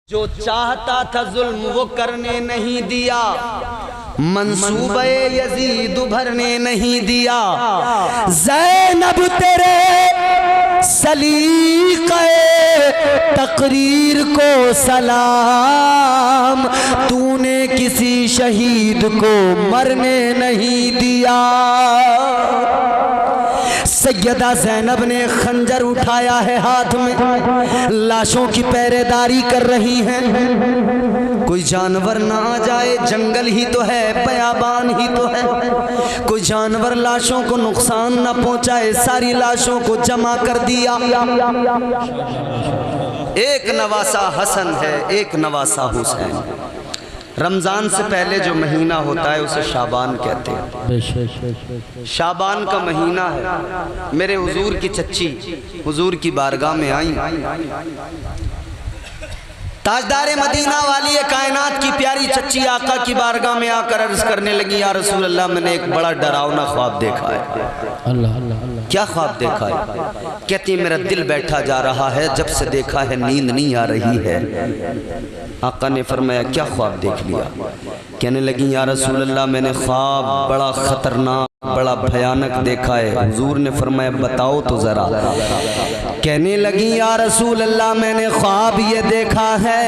जो चाहता था जुल्म वो करने नहीं दिया, मंसूबे यजीद भरने नहीं दिया। ज़ैनब तेरे सलीक़े तकरीर को सलाम, तूने किसी शहीद को मरने नहीं दिया। सैयदा ज़ैनब ने खंजर उठाया है हाथ में, लाशों की पहरेदारी कर रही हैं। कोई जानवर ना आ जाए, जंगल ही तो है, बयाबान ही तो है, कोई जानवर लाशों को नुकसान ना पहुंचाए। सारी लाशों को जमा कर दिया। एक नवासा हसन है, एक नवासा हुसैन। रमज़ान से पहले जो महीना होता है उसे शाबान कहते हैं। शाबान का महीना है। मेरे हुजूर की चच्ची हुजूर की बारगाह में आई, ताजदारे मदीना वाली कायनात की प्यारी चच्ची आका की बारगाह में आकर अर्ज करने लगी, या रसूल अल्लाह, मैंने एक बड़ा डरावना ख्वाब देखा है। अल्लाह अल्लाह, क्या ख्वाब देखा है? कहती है मेरा दिल बैठा जा रहा है, जब से देखा है नींद नहीं आ रही है। आका ने फरमाया क्या ख्वाब देख लिया? कहने लगी या रसूल अल्लाह, मैंने ख्वाब बड़ा खतरनाक बड़ा भयानक देखा है। हुजूर ने फरमाया बताओ तो जरा। कहने लगी या रसूल अल्लाह, मैंने ख्वाब ये देखा है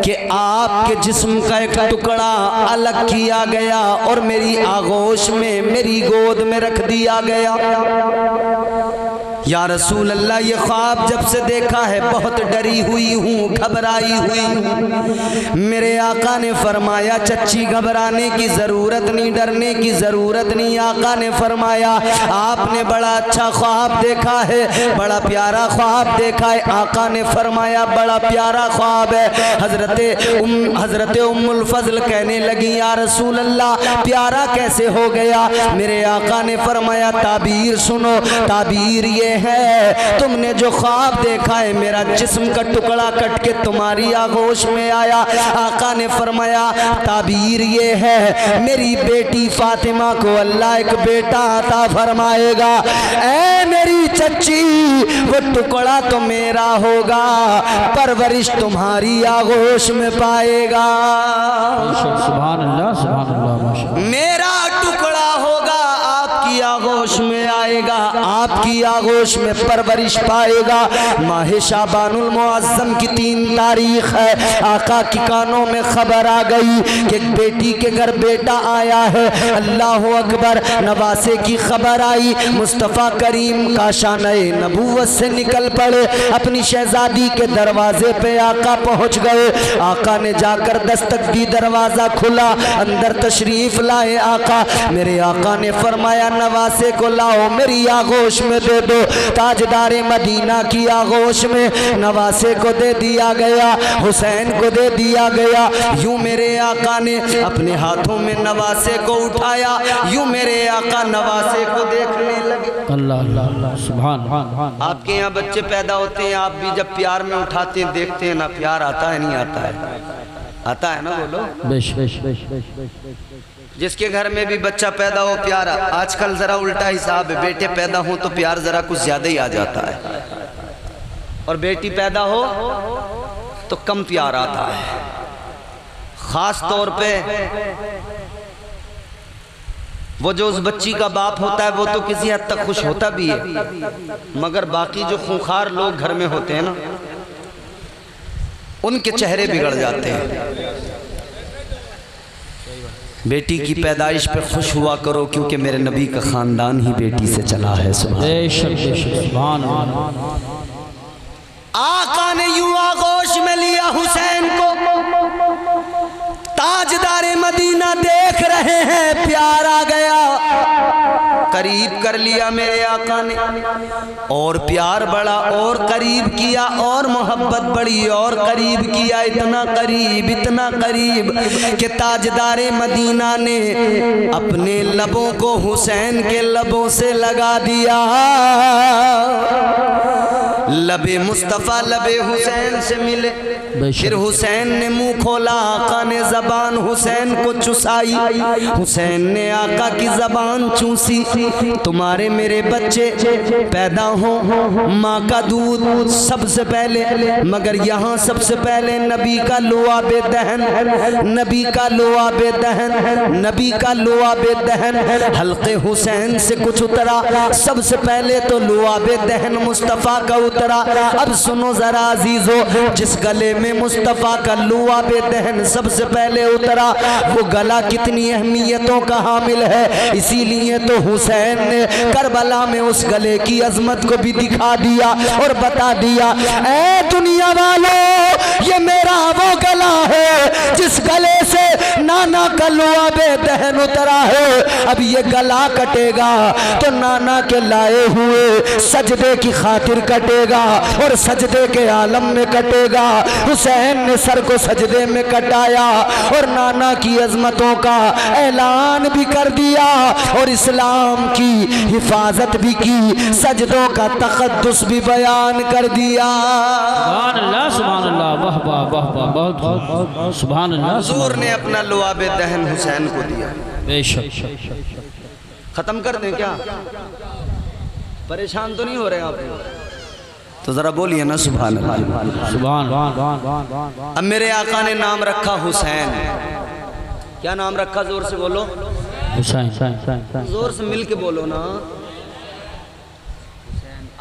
कि आपके जिस्म का एक टुकड़ा अलग किया गया और मेरी आगोश में, मेरी गोद में रख दिया गया। या रसूल अल्लाह, ये ख्वाब जब से देखा है बहुत डरी हुई हूँ, घबराई हुई हूँ। मेरे आका ने फरमाया चच्ची घबराने की ज़रूरत नहीं, डरने की ज़रूरत नहीं। आका ने फरमाया आपने बड़ा अच्छा ख्वाब देखा है, बड़ा प्यारा ख्वाब देखा है। आका ने फरमाया बड़ा प्यारा ख्वाब है। हज़रत उम्मुल फज़ल कहने लगी या रसूल अल्लाह, प्यारा कैसे हो गया? मेरे आका ने फरमाया ताबीर सुनो, ताबीर ये है तुमने जो ख्वाब देखा है, मेरा जिस्म का टुकड़ा कट के तुम्हारी आगोश में आया। आका ने फरमाया ताबीर ये है मेरी बेटी फातिमा को अल्लाह एक बेटा अता फरमाएगा। ऐ मेरी चच्ची, वो टुकड़ा तो मेरा होगा, परवरिश तुम्हारी आगोश में पाएगा। सुभान अल्लाह, सुभान अल्लाह। मेरा टुकड़ा होगा, आपकी आगोश में आएगा, आपकी आगोश में परवरिश पाएगा। माह शाबानुल मुअज्जम की 3 तारीख है। आका की कानों में खबर आ गई कि बेटी के घर बेटा आया है। अल्लाह अकबर। नवासे की खबर आई, मुस्तफ़ा करीम काशाने नबूवत से निकल पड़े, अपनी शहजादी के दरवाजे पे आका पहुँच गए। आका ने जाकर दस्तक दी, दरवाज़ा खुला, अंदर तशरीफ लाए आका। मेरे आका ने फरमाया नवासे को लाओ, मेरी आगोश में दे दो। ताजदारे मदीना की आगोश में नवासे को दे दिया गया, हुसैन को दे दिया गया। यूं मेरे आका ने अपने हाथों में नवासे को उठाया, यूं मेरे आका नवासे को देखने लगे। अल्लाह अल्लाह, सुभान। आपके यहाँ बच्चे पैदा होते हैं, आप भी जब प्यार में उठाते हैं, देखते हैं ना, प्यार आता है नहीं आता है? आता है ना, बोलो। जिसके घर में भी बच्चा पैदा हो प्यार। आजकल जरा उल्टा हिसाब है, बेटे पैदा हो तो प्यार जरा कुछ ज्यादा ही आ जाता है, और बेटी पैदा हो तो कम प्यार आता है। खास तौर पे वो जो उस बच्ची का बाप होता है वो तो किसी हद तक खुश होता भी है, मगर बाकी जो खूंखार लोग घर में होते हैं ना, उनके चेहरे बिगड़ जाते हैं। बेटी की पैदाइश पे खुश हुआ करो, क्योंकि मेरे नबी का खानदान ही बेटी से चला है। सुभान। आका ने यूं आगोश में लिया हुसैन को, ताजदारे मदीना देख रहे हैं, प्यार आ गया, करीब कर लिया मेरे आका ने, और प्यार बढ़ा, और करीब किया, और मोहब्बत बढ़ी, और करीब किया, इतना करीब कि ताजदारे मदीना ने अपने लबों को हुसैन के लबों से लगा दिया। लबे मुस्तफ़ा लबे हुसैन से मिले। फिर हुसैन ने मुंह खोला, आका ने जबान हुसैन को चुसाई। हुसैन ने आका की जबान चूसी। तुम्हारे मेरे बच्चे पैदा हो, माँ का दूध सबसे पहले, मगर यहाँ सबसे पहले नबी का लुआबे दहन, नबी का लुआबे दहन, नबी का लुआबे दहन हल्के हुसैन से कुछ उतरा। सबसे पहले तो लुआबे दहन मुस्तफ़ा का उतरा। अब सुनो जरा अजीजो, जिस गले में मुस्तफ़ा का लुआबे दहन सबसे पहले उतरा, वो गला कितनी अहमियतों का हामिल है। इसीलिए तो हुसैन ने करबला में उस गले की अजमत को भी दिखा दिया और बता दिया, ऐ दुनिया वालों, ये मेरा वो गला है जिस गले से नाना का लुआबे दहन उतरा है। अब ये गला कटेगा तो नाना के लाए हुए सजदे की खातिर कटेगा और सजदे के आलम में कटेगा। हुसैन ने सर को सजदे में कटाया और नाना की अजमतों का ऐलान भी कर दिया और इस्लाम की हिफाजत भी की, सजदों का तक़द्दुस भी बयान कर दिया। सुभान अल्लाह, सुभान अल्लाह, वाह वाह वाह वाह, बहुत बहुत सुभान अल्लाह। हुजूर ने अपना लुआबे दहन हुसैन को दिया। बेशक। खत्म कर दें क्या? परेशान तो नहीं हो रहे आप? तो जरा बोलिए ना सुभान अल्लाह, सुभान। अब मेरे आका ने नाम रखा हुसैन। क्या नाम रखा? जोर से बोलो। हुसैन। जोर से मिल के बोलो ना।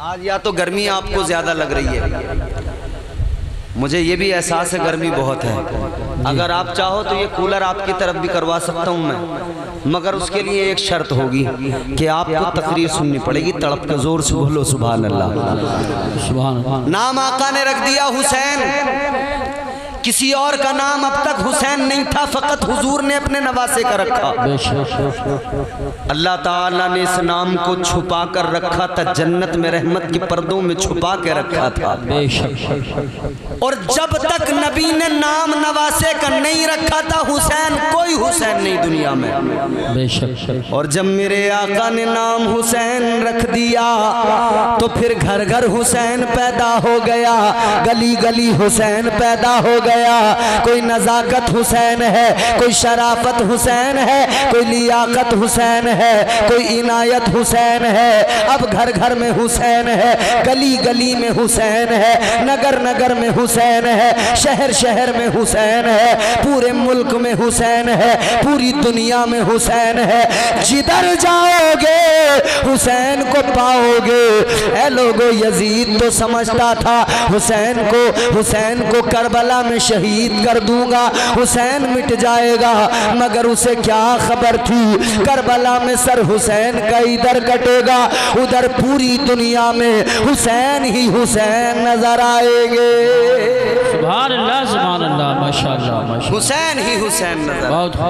आज या तो गर्मी आपको ज्यादा लग रही है, मुझे ये भी एहसास है गर्मी बहुत है। अगर आप चाहो तो ये कूलर आपकी तरफ भी करवा सकता हूँ मैं, मगर उसके लिए एक शर्त होगी कि आपको तकरीर सुननी पड़ेगी। तड़प के जोर से बोलो सुभान अल्लाह, सुभान अल्लाह। नाम आका ने रख दिया हुसैन। किसी और का नाम अब तक हुसैन नहीं था, फकत हुजूर ने अपने नवासे का रखा। अल्लाह ताला ने इस नाम को छुपा कर रखा था, जन्नत में रहमत के पर्दों में छुपा के रखा था। और जब तक नबी ने नाम नवासे का नहीं रखा था हुसैन, कोई हुसैन नहीं दुनिया में। और जब मेरे आका ने नाम हुसैन रख दिया तो फिर घर घर हुसैन पैदा हो गया, गली गली हुसैन पैदा हो गया। कोई नजाकत हुसैन है, कोई शराफत हुसैन है, कोई लियाकत हुसैन है, कोई इनायत हुसैन है। अब घर घर में हुसैन है, गली गली में हुसैन है, नगर नगर में हुसैन है, शहर शहर में हुसैन है, पूरे मुल्क में हुसैन है, पूरी दुनिया में हुसैन है। जिधर जाओगे हुसैन को पाओगे। ऐ लोगो, यजीद तो समझता था हुसैन को करबला में शहीद कर दूंगा, हुसैन मिट जाएगा, मगर उसे क्या खबर थी करबला में सर हुसैन का इधर कटेगा, उधर पूरी दुनिया में हुसैन ही हुसैन नजर आएंगे। सुभान अल्लाह, सुभान अल्लाह, माशाअल्लाह। हुसैन ही हुसैन नजर। बहुत।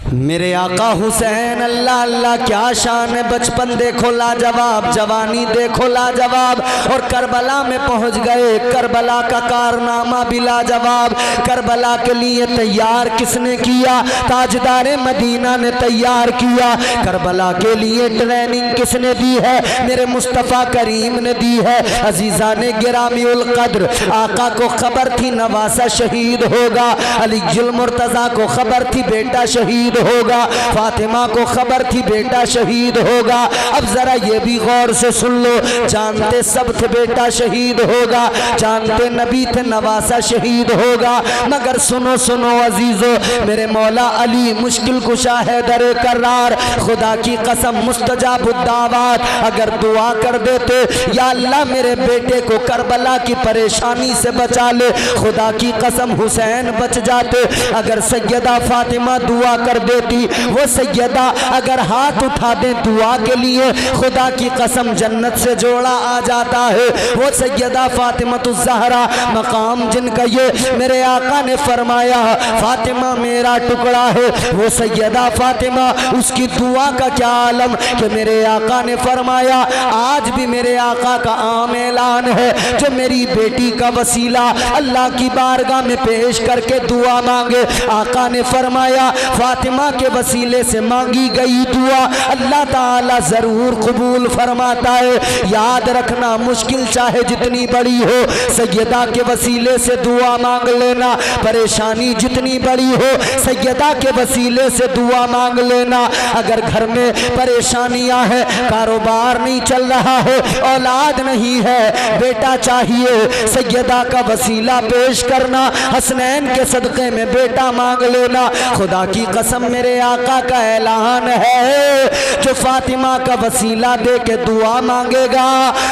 मेरे आका हुसैन, अल्लाह अल्लाह क्या शान है। बचपन देखो लाजवाब, जवानी देखो लाजवाब, और करबला में पहुंच गए। करबला का कारनामा भी लाजवाब। करबला के लिए तैयार किसने किया? ताजदारे मदीना ने तैयार किया। करबला के लिए ट्रेनिंग किसने दी है? मेरे मुस्तफ़ा करीम ने दी है। अजीज़ा ने गिरामीउल कद्र, आका को खबर थी नवासा शहीद होगा, अलीजुल मुर्तज़ा को खबर थी बेटा शहीद होगा, फातिमा को खबर थी बेटा शहीद होगा। अब जरा ये भी गौर से सुन लो, जानते सब थे बेटा शहीद होगा, जानते नबी थे नवासा शहीद होगा, मगर सुनो सुनो अजीजो, मेरे मौला अली मुश्किल कुशा है दरे करार, खुदा की कसम मुस्तजाबुद्दावात, अगर दुआ कर देते या अल्लाह मेरे बेटे को करबला की परेशानी से बचा ले, खुदा की कसम हुसैन बच जाते। अगर सैयदा फातिमा दुआ कर देती, वो सैयदा अगर हाथ उठा दे दुआ के लिए, खुदा की कसम जन्नत से जोड़ा आ जाता है। वो सैयदा फातिमातुज़ ज़हरा, मकाम जिनका ये मेरे आका ने फरमाया फातिमा मेरा टुकड़ा है, वो सैयदा फातिमा, उसकी दुआ का क्या आलम कि मेरे आका ने फरमाया आज भी मेरे आका का आम ऐलान है, जो मेरी बेटी का वसीला अल्लाह की बारगाह में पेश करके दुआ मांगे, आका ने फरमाया फातिमा फातिमा के वसीले से मांगी गई दुआ अल्लाह ताला जरूर कबूल फरमाता है। याद रखना, मुश्किल चाहे जितनी बड़ी हो, सैयदा के वसीले से दुआ मांग लेना। परेशानी जितनी बड़ी हो, सैयदा के वसीले से दुआ मांग लेना। अगर घर में परेशानियां हैं, कारोबार नहीं चल रहा है, औलाद नहीं है, बेटा चाहिए, सैयदा का वसीला पेश करना। हसनैन के सदक़े में बेटा मांग लेना। खुदा की कसम मेरे आका का ऐलान है, जो फातिमा का वसीला दे के दुआ मांगेगा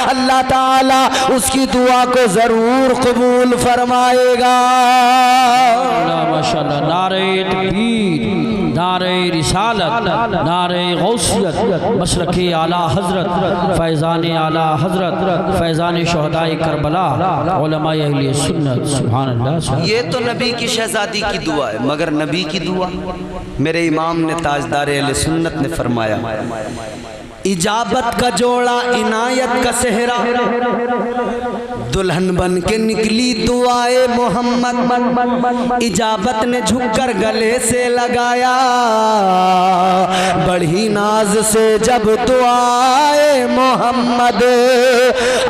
अल्लाह ताला उसकी दुआ को जरूर कबूल फरमाएगा। माशाअल्लाह। नारे तकबीर, नारे रिसालत, नारे गौसियत, मशरक़े आला हज़रत, फैज़ान आला हज़रत, फैज़ान शहदाए करबला, उलमाए अहले सुन्नत। सुभान अल्लाह। ये तो नबी की शहजादी की दुआ है, मगर नबी की दुआ मेरे इमाम ने ताजदार अहले सुन्नत ने फरमाया, इजाबत का जोड़ा इनायत का सेहरा, दुल्हन बन के निकली दुआए मोहम्मद। इजाबत ने झुककर गले से लगाया, बढ़ी नाज से जब दुआए मोहम्मद।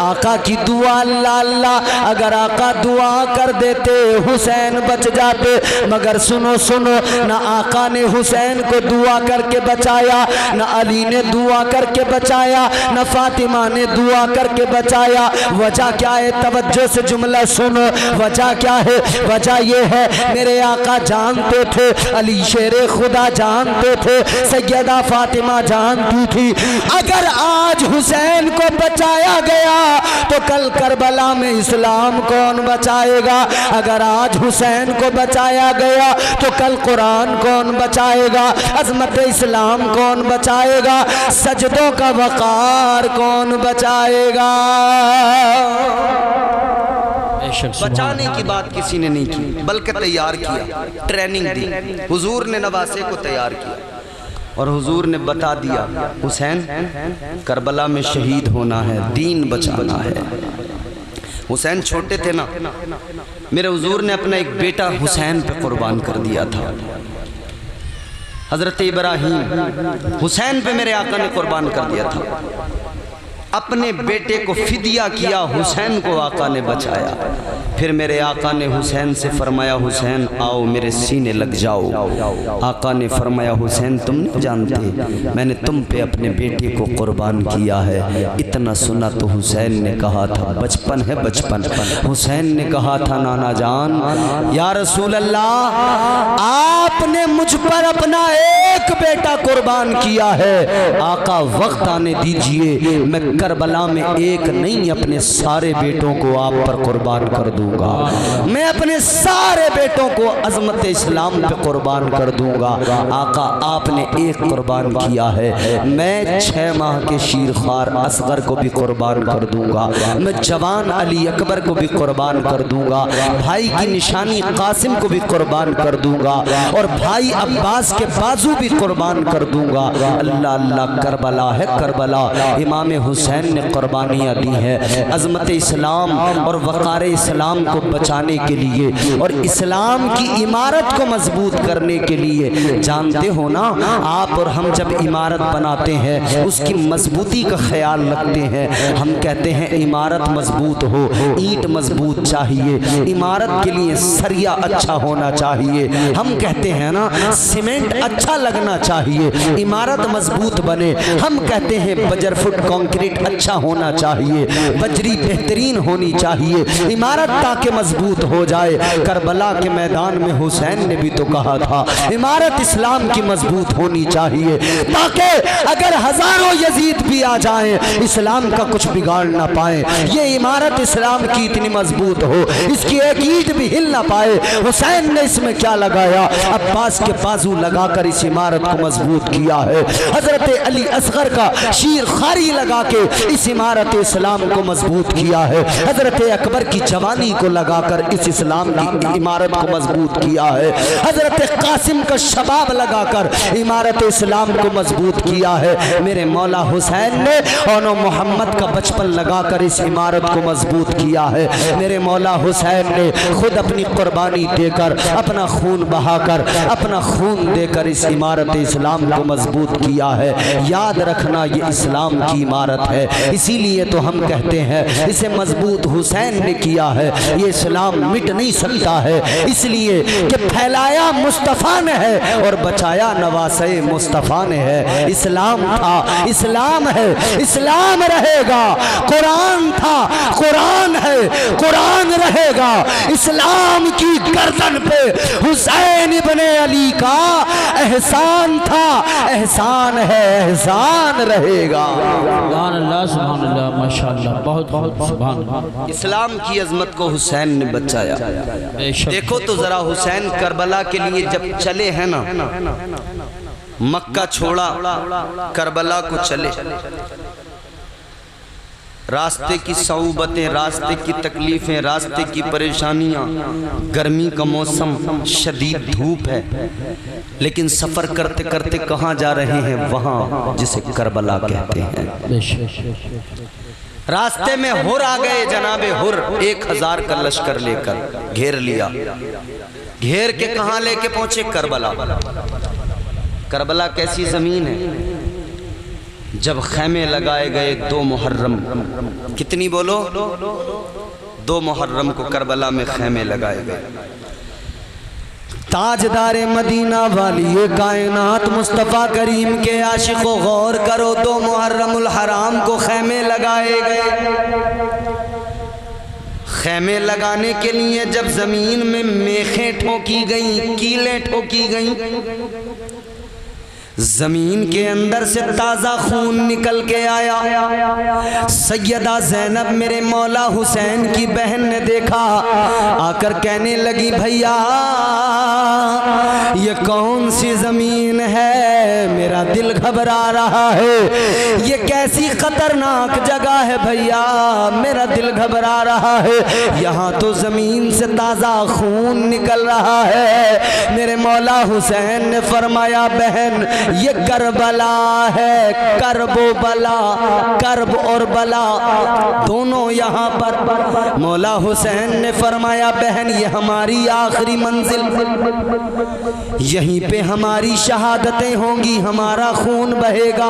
आका की दुआ अल्लाह अल्लाह, अगर आका दुआ कर देते हुसैन बच जाते। मगर सुनो सुनो, ना आका ने हुसैन को दुआ करके बचाया, ना अली ने दुआ करके बचाया, ना फातिमा ने दुआ करके बचाया। वजह क्या है? तवज्जो से जुमला सुनो। वजह क्या है? वजह ये है, मेरे आका जानते थे, अली शेरे खुदा जानते थे, सैयदा फातिमा जानती थी, अगर आज हुसैन को बचाया गया तो कल करबला में इस्लाम कौन बचाएगा? अगर आज हुसैन को बचाया गया तो कल कुरान कौन बचाएगा? अजमत इस्लाम कौन बचाएगा? सजदों का वकार कौन बचाएगा? बचाने की बात किसी ने नहीं की, बल्कि तैयार किया, ट्रेनिंग दी। हुजूर ने नवासे को तैयार किया और हुजूर ने बता दिया, हुसैन करबला में शहीद होना है, दीन बचाना है। हुसैन छोटे थे ना, मेरे हुजूर ने अपना एक बेटा हुसैन पे कुर्बान कर दिया था। हजरत इब्राहीम हुसैन पे मेरे आका ने कुर्बान कर दिया था। अपने बेटे को फिदिया किया, हुसैन को आका ने बचाया। फिर मेरे आका ने हुसैन से फरमाया, हुसैन आओ मेरे सीने लग जाओ। आका ने फरमाया, हुसैन तुम नहीं जानते मैंने तुम पे अपने बेटे को कुर्बान किया है। इतना सुना तो हुसैन ने कहा था, बचपन है बचपन। हुसैन ने कहा था, नाना जान या रसूल अल्लाह, आपने मुझ पर अपना एक बेटा कुर्बान किया है, आका वक्त आने दीजिए, मैं करबला में एक नहीं अपने सारे बेटों को आप पर कुर्बान कर दूंगा। मैं अपने सारे बेटों को अजमत इस्लाम पे कुर्बान कर दूंगा। आका आपने एक कुर्बान किया है, मैं 6 माह के शीरखार असगर को भी कुर्बान कर दूंगा। मैं जवान अली अकबर को भी कुर्बान कर दूंगा। भाई की निशानी कासिम को भी कुर्बान कर दूंगा और भाई अब्बास के बाजू भी कुर्बान कर दूंगा। अल्लाह अल्लाह, करबला है करबला। इमाम हुसैन ने कुर्बानियाँ दी है अजमत इस्लाम और वक़ार इस्लाम को बचाने के लिए और इस्लाम की इमारत को मजबूत करने के लिए। जानते हो ना, आप और हम जब इमारत बनाते हैं उसकी मजबूती का ख्याल रखते हैं। हम कहते हैं इमारत मजबूत हो, ईंट मजबूत चाहिए, इमारत के लिए सरिया अच्छा होना चाहिए। हम कहते हैं ना, सीमेंट अच्छा लगना चाहिए, इमारत मजबूत बने। हम कहते हैं बजर फुट कंक्रीट अच्छा होना चाहिए, बजरी बेहतरीन होनी चाहिए, इमारत ताकि मजबूत हो जाए। करबला के मैदान में हुसैन ने भी तो कहा था, इमारत इस्लाम की मजबूत होनी चाहिए ताकि अगर हजारों यजीद भी आ जाएं, इस्लाम का कुछ बिगाड़ ना पाए। ये इमारत इस्लाम की इतनी मजबूत हो, इसकी एक ईंट भी हिल ना पाए। हुसैन ने इसमें क्या लगाया? अब्बास के बाजू लगाकर इस इमारत को मजबूत किया है। हजरत अली असगर का शीर खारी लगा के इस इमारत इस्लाम को मजबूत किया है। हजरत अकबर की जवानी को लगाकर इस इस्लाम की इमारत को मजबूत किया है। हजरत कासिम का शबाब लगाकर इमारत इस्लाम को मजबूत किया है। मेरे मौला हुसैन ने और मोहम्मद का बचपन लगाकर इस इमारत को मजबूत किया है। मेरे मौला हुसैन ने खुद अपनी कुर्बानी देकर, अपना खून बहाकर, अपना खून देकर इस इमारत इस्लाम को मजबूत किया है। याद रखना, ये इस्लाम की इमारत है, इसीलिए तो हम कहते हैं इसे मजबूत हुसैन ने किया है। ये इस्लाम मिट नहीं सकता है, इसलिए कि फैलाया मुस्तफ़ा ने है और बचाया नवासे मुस्तफ़ा ने है। इस्लाम था, इस्लाम है, इस्लाम रहेगा। कुरान था, कुरान है, कुरान रहेगा। इस्लाम की गर्दन पे हुसैन इब्ने अली का एहसान था, एहसान है, एहसान रहेगा। सुभान अल्लाह, सुभान अल्लाह, माशाअल्लाह, बहुत बहुत सुभान अल्लाह। इस्लाम की अजमत को हुसैन ने बचाया। देखो तो जरा, हुसैन करबला के लिए जब चले हैं ना, मक्का छोड़ा, करबला को चले, रास्ते की सऊबतें, रास्ते की तकलीफें, रास्ते की परेशानियां, गर्मी का मौसम, शदीद धूप है, लेकिन सफ़र करते करते कहाँ जा रहे हैं? वहाँ जिसे करबला कहते हैं। रास्ते में हुर आ गए, जनाबे हुर 1000 का लश्कर लेकर घेर लिया। घेर के कहाँ लेके पहुंचे? करबला। करबला कैसी जमीन है? जब खैमे लगाए गए 2 मुहर्रम, कितनी बोलो? 2 मुहर्रम को करबला में खैमे लगाए गए। ताजदारे मदीना वाली ये कायनात मुस्तफ़ा करीम के आशिको गौर करो, 2 मुहर्रमुल हराम को खैमे लगाए गए। खैमे लगाने के लिए जब जमीन में मेखें ठोकी गई, कीलें ठोकी गई, जमीन के अंदर से ताज़ा खून निकल के आया। सैयदा ज़ैनब मेरे मौला हुसैन की बहन ने देखा, आकर कहने लगी, भैया ये कौन सी ज़मीन है? मेरा दिल घबरा रहा है। ये कैसी ख़तरनाक जगह है भैया, मेरा दिल घबरा रहा है। यहाँ तो ज़मीन से ताज़ा खून निकल रहा है। मेरे मौला हुसैन ने फरमाया, बहन ये करबला है, करबो बला, करब और बला दोनों यहाँ पर। मौला हुसैन ने फरमाया, बहन ये हमारी आखिरी मंजिल, यहीं पे हमारी शहादतें होंगी, हमारा खून बहेगा,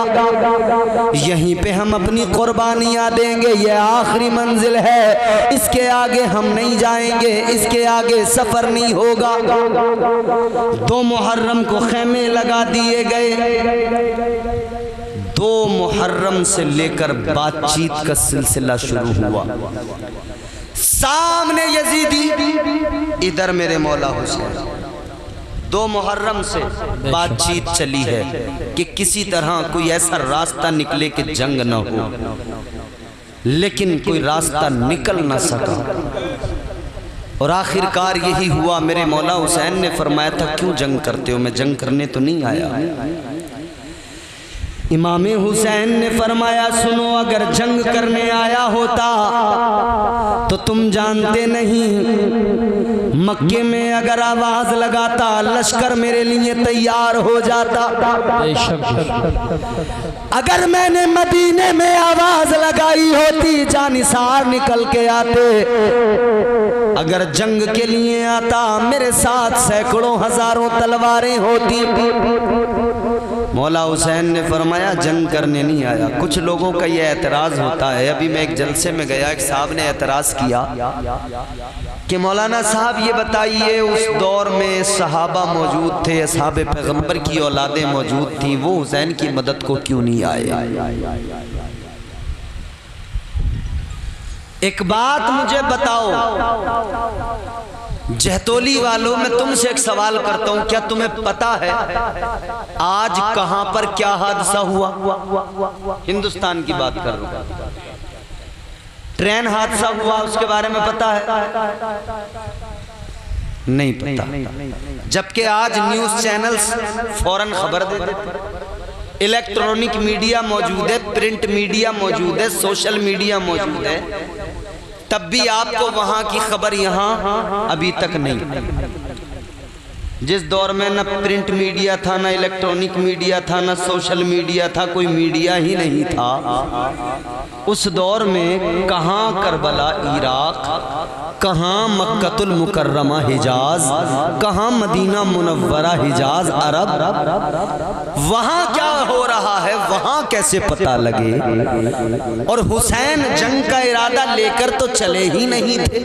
यहीं पे हम अपनी कुर्बानियाँ देंगे। ये आखिरी मंजिल है, इसके आगे हम नहीं जाएंगे, इसके आगे सफर नहीं होगा। 2 मुहर्रम को खेमे लगा दिए गए। 2 मुहर्रम से लेकर बातचीत का सिलसिला शुरू हुआ। सामने यजीदी, इधर मेरे मौला हुसैन। 2 मुहर्रम से बातचीत चली है कि किसी तरह कोई ऐसा रास्ता निकले कि जंग न हो, लेकिन कोई रास्ता निकल न सका और आखिरकार यही हुआ। मेरे मौला हुसैन ने फरमाया था, क्यों जंग करते हो? मैं जंग करने तो नहीं आया। इमाम हुसैन ने फरमाया, सुनो, अगर जंग करने आया होता तो तुम जानते नहीं, मक्के में अगर आवाज लगाता लश्कर मेरे लिए तैयार हो जाता। अगर मैंने मदीने में आवाज लगाई होती, जानिसार निकल के आते। अगर जंग के लिए आता, मेरे साथ सैकड़ों हजारों तलवारें होती। मौला हुसैन ने फरमाया, जंग करने नहीं आया। कुछ लोगों का ये एतराज़ होता है। अभी मैं एक जलसे में गया, एक साहब ने एतराज़ किया कि मौलाना साहब ये बताइए, उस दौर में सहाबा मौजूद थे, असहाब पैगंबर की औलादें मौजूद थी, वो हुसैन की मदद को क्यों नहीं आए? एक बात मुझे बताओ, जहतोली वालों, मैं तुमसे एक सवाल करता हूं, क्या तुम्हें पता है आज कहां पर क्या हादसा हुआ? हिंदुस्तान की बात कर रहा हूं। ट्रेन हादसा हुआ, उसके बारे में पता है? नहीं पता। जबकि आज न्यूज चैनल्स फौरन खबर देते, इलेक्ट्रॉनिक मीडिया मौजूद है, प्रिंट मीडिया मौजूद है, सोशल मीडिया मौजूद है, तब भी आपको वहां की खबर यहाँ अभी तक नहीं। जिस दौर में न प्रिंट मीडिया था, न इलेक्ट्रॉनिक मीडिया था, न सोशल मीडिया था, कोई मीडिया ही नहीं था, उस दौर में कहाँ करबला इराक, कहाँ मक्कतुल मुकर्रमा हिजाज, कहाँ मदीना मुनव्वरा हिजाज अरब, वहाँ क्या हो रहा है वहाँ कैसे पता लगे। और हुसैन जंग का इरादा लेकर तो चले ही नहीं थे।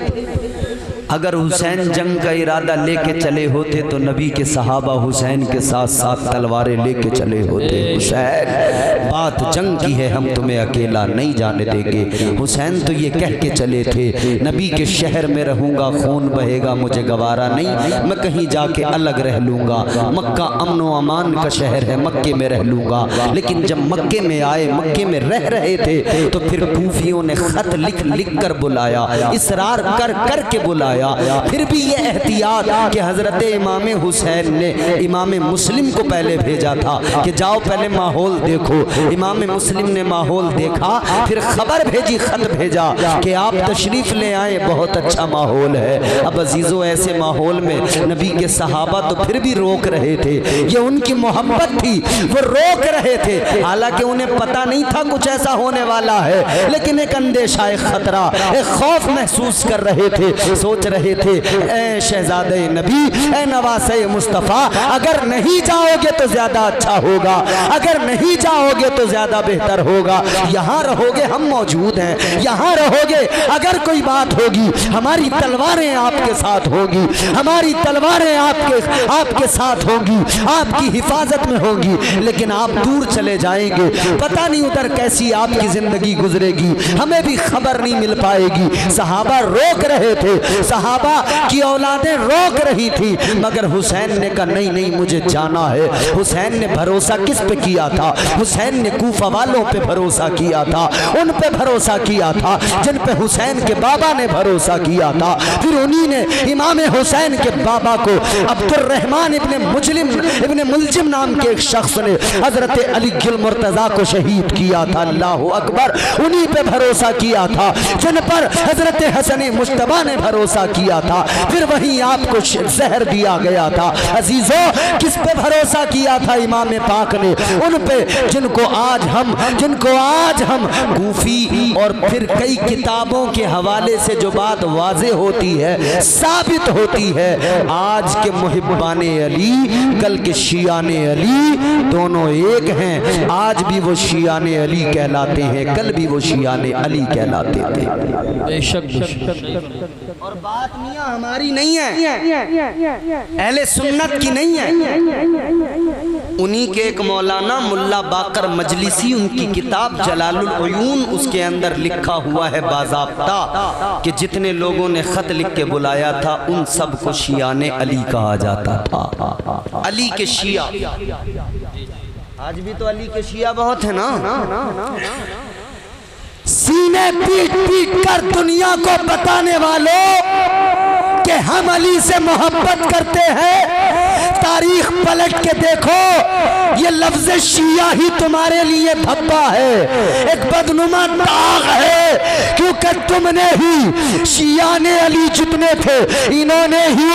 अगर हुसैन जंग का इरादा लेके चले होते तो नबी के सहाबा हुसैन के साथ साथ तलवारें लेके चले होते। हुसैन बात जंग की है, हम तुम्हें अकेला नहीं जाने देंगे। हुसैन तो ये कह के चले थे नबी के शहर में रहूँगा, खून बहेगा, मुझे गवारा नहीं, मैं कहीं जाके अलग रह लूँगा। मक्का अमन व अमान का शहर है, मक्के में रह लूँगा। लेकिन जब मक्के में आए, मक्के में रह रहे थे, तो फिर कूफियों ने खत लिख लिख कर बुलाया, इसरार कर कर के बुलाया। फिर भी ये एहतियात कि हजरत इमाम हुसैन ने इमाम मुस्लिम को पहले भेजा था कि जाओ पहले माहौल देखो। इमाम मुस्लिम ने माहौल देखा, फिर खबर भेजी, खत भेजा कि आप तशरीफ ले आए, बहुत अच्छा माहौल है। अब अजीजों ऐसे माहौल में नबी के सहाबा तो फिर भी रोक रहे थे, ये उनकी मोहब्बत थी, वो रोक रहे थे। हालांकि उन्हें पता नहीं था कुछ ऐसा होने वाला है, लेकिन एक अंदेशा, एक खतरा, एक खौफ महसूस कर रहे थे। सोच रहे थे ए शहजादे नबी, ए नवासे मुस्तफ़ा, अगर नहीं जाओगे तो ज्यादा अच्छा होगा, अगर नहीं जाओगे तो ज्यादा बेहतर होगा। यहाँ रहोगे हम मौजूद हैं, यहाँ रहोगे, अगर कोई बात होगी हमारी तलवारें आपके साथ होगी, हमारी तलवारें आपके साथ होंगी, आपकी हिफाजत में होंगी। लेकिन आप दूर चले जाएंगे, पता नहीं उधर कैसी आपकी जिंदगी गुजरेगी, हमें भी खबर नहीं मिल पाएगी। सहाबा रोक रहे थे, सहाबा की औलादें रोक रही थी, मगर हुसैन ने कहा नहीं नहीं मुझे जाना है। हुसैन ने भरोसा किस पे किया था? हुसैन ने कूफा वालों पे भरोसा किया था, उन पे भरोसा किया था जिन पे हुसैन के बाबा ने भरोसा किया था। फिर उन्हीं ने इमाम हुसैन के बाबा को अब्दुर्रहमान इब्ने मुलजिम नाम के एक शख्स ने हजरत अली मुर्तजा को शहीद किया था। अल्लाह अकबर, उन्हीं पे भरोसा किया था जिन पर हजरत हसन मुश्तबा ने भरोसा किया था। फिर वहीं आपको जहर दिया गया था। अजीजों, किस पे भरोसा किया था इमाम पाक ने? उन पे जिनको आज हम कूफी और फिर कई किताबों के हवाले से जो बात वाज़े होती है, साबित होती है, आज के मुहिब्बाने अली, कल के शियाने अली, दोनों एक हैं। आज भी वो शियाने अली कहलाते हैं, कल भी वो शियाने अली कहलाते थे। और बात मियां हमारी नहीं है, अहले सुन्नत की नहीं है। उन्हीं के एक मौलाना मुल्ला बाकर मजलिसी, उनकी किताब जलालुल उयून, उसके अंदर लिखा हुआ है बाज़ाब्ता कि जितने लोगों ने खत लिख के बुलाया था उन सब को शियाने अली कहा जाता था। अली के शिया, आज भी तो अली के शिया बहुत है ना। सीने पीट पीट कर दुनिया को बताने वालों कि हम अली से मोहब्बत करते हैं, तारीख पलट के देखो, ये लफ्ज शिया ही तुम्हारे लिए धब्बा है, एक बदनुमा दाग है, क्योंकि तुमने ही शियाने अली जितने थे, इन्होंने ही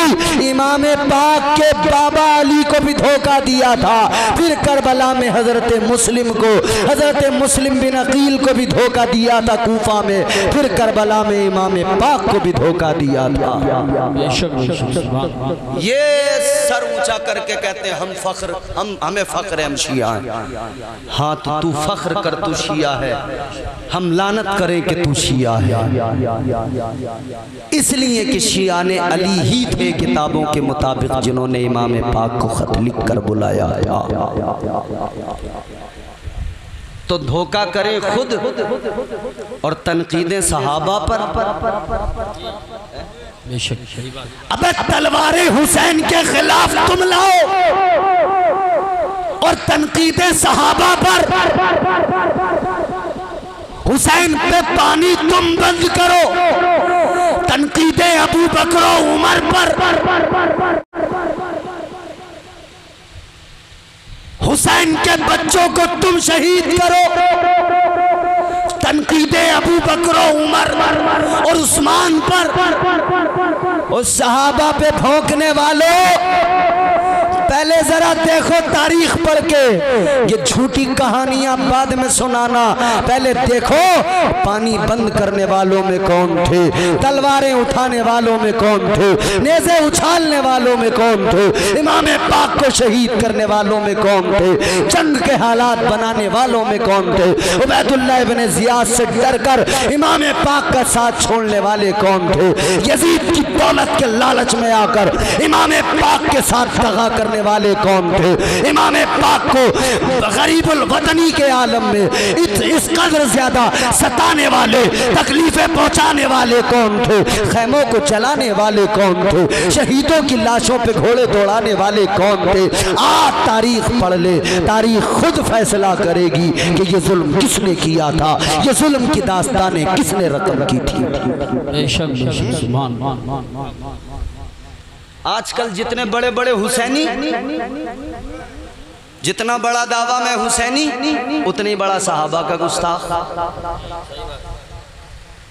इमाम पाक के बाबा अली को भी धोखा दिया था। फिर करबला में हजरत मुस्लिम बिन अकील को भी धोखा दिया था कूफा में, फिर करबला में इमाम पाक को भी धोखा दिया था। ये सर ऊंचा करके कहते हैं हमें फख्र है, हम शिया हैं। हाँ तो तू फख्र कर, तू शिया है, हम लानत करें कि तू शिया है, इसलिए कि शियाने अली ही थे किताबों के मुताबिक जिन्होंने इमाम पाक को खत लिख कर बुलाया था। तो धोखा करें खुद और तनकीदें सहाबा पर। अबे तलवारें हुसैन के खिलाफ तुम लाओ और तनकीदें सहाबा पर, हुसैन पे पानी तुम बंद करो, तनकीदें अबू बकर उमर पर, हुसैन के बच्चों को तुम शहीद करो, तनकीदे अबू बकर उमर और उस्मान पर, उस सहाबा पे भौंकने वालों, पहले जरा देखो तारीख पढ़ के। ये झूठी कहानियां बाद में सुनाना, पहले देखो पानी बंद करने वालों में कौन थे, तलवारें उठाने वालों में कौन थे, नेज़े उछालने वालों में कौन थे, इमाम पाक को शहीद करने वालों में कौन थे, जंग के हालात बनाने वालों में कौन थे, उबैदुल्लाह इब्न ज़ियाद से डरकर इमाम पाक का साथ छोड़ने वाले कौन थे, यजीद की दौलत के लालच में आकर इमाम पाक के साथ दगा करने वाले कौन थे, इमाम पाक को गरीबुल वतनी के आलम में इस कदर ज्यादा सताने वाले, तकलीफें पहुंचाने वाले कौन थे, खैमों को चलाने वाले कौन थे, शहीदों की लाशों पे घोड़े दौड़ाने वाले कौन थे। आज तारीख पढ़ ले, तारीख खुद फैसला करेगी कि ये जुल्म किसने किया था, ये जुल्म की दास्तानें किसने रकम की थी। आजकल जितने बड़े बड़े हुसैनी, जितना बड़ा दावा में हुसैनी, उतनी बड़ा सहाबा का गुस्ताख।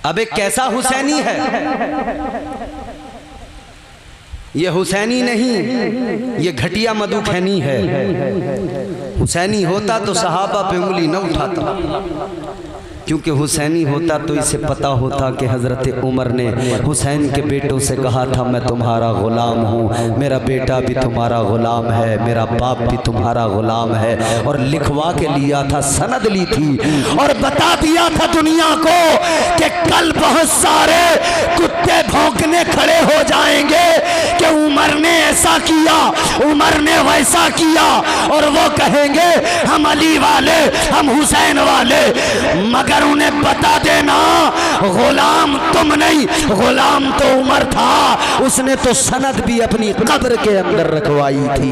अब एक कैसा हुसैनी है, ये हुसैनी नहीं, ये घटिया मधुखैनी है। हुसैनी होता तो सहाबा पे उंगली न उठाता, क्योंकि हुसैनी होता तो इसे पता होता कि हज़रत उमर ने हुसैन के बेटों से कहा था मैं तुम्हारा ग़ुलाम हूँ, मेरा बेटा भी तुम्हारा ग़ुलाम है, मेरा बाप भी तुम्हारा ग़ुलाम है, और लिखवा के लिया था, सनद ली थी और बता दिया था दुनिया को कि कल बहुत सारे कुत्ते भौंकने खड़े हो जाएंगे कि उमर ने ऐसा किया, उमर ने वैसा किया, और वो कहेंगे हम अली वाले, हम हुसैन वाले। मगर उन्हें बता देना गुलाम तुम नहीं, गुलाम तो उमर था, उसने तो सनद भी अपनी कब्र के अंदर रखवाई थी।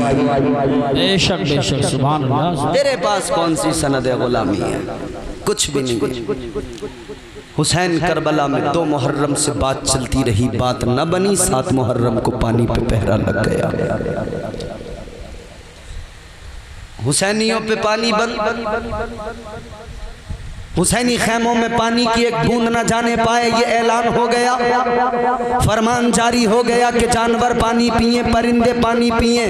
बेशक बेशक, सुभान अल्लाह। तेरे पास कौन सी सनद गुलामी है, कुछ भी नहीं। हुसैन करबला में 2 मुहर्रम से बात चलती रही, बात न बनी, 7 मुहर्रम को पानी पे पहरा लग गया। हुसैनियों पे पानी बंद, हुसैनी खैमों में पानी की एक बूंद न जाने पाए, ये ऐलान हो गया, फरमान जारी हो गया कि जानवर पानी पिए, परिंदे पानी पिए,